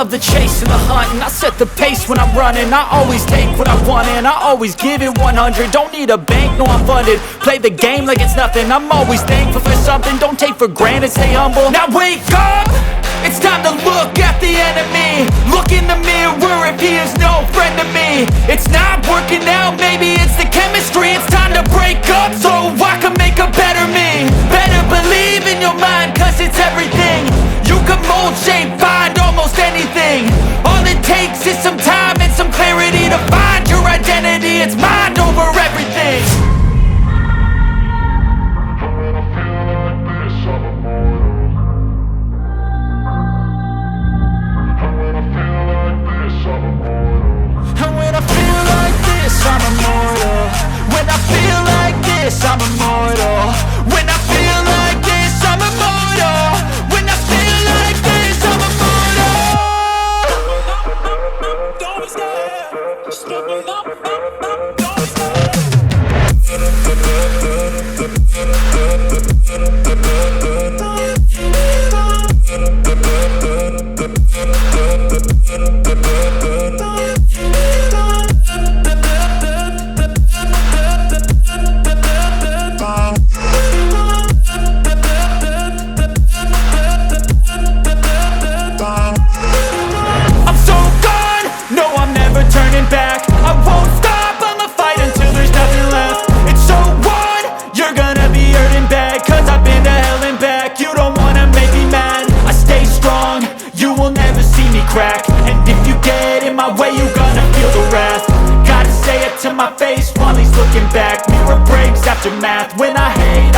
love the chase and the hunt, and I set the pace when I'm running. I always take what I want and I always give it 100. Don't need a bank, no I'm funded. Play the game like it's nothing. I'm always thankful for something. Don't take for granted, stay humble. Now wake up! It's time to look at the enemy. Look in the mirror if he is no friend to me. It's not working out, maybe it's the chemistry. It's time to break up so I can make a better me. Better believe in your mind, cause it's everything. You can mold, shape, find almost anything. All it takes is some time and some clarity to find your identity. It's mind over everything. I'm immortal. When I feel like this, I'm immortal. When I feel like this, I'm immortal. When I feel like this, I'm immortal. Don't stop. Stepping up. Don't stop. Back. I won't stop, I'ma fight until there's nothing left. It's so on, you're gonna be hurting bad, cause I've been to hell and back. You don't wanna make me mad, I stay strong, you will never see me crack. And if you get in my way, you're gonna feel the wrath. Gotta say it to my face while he's looking back. Mirror breaks after math, when I hate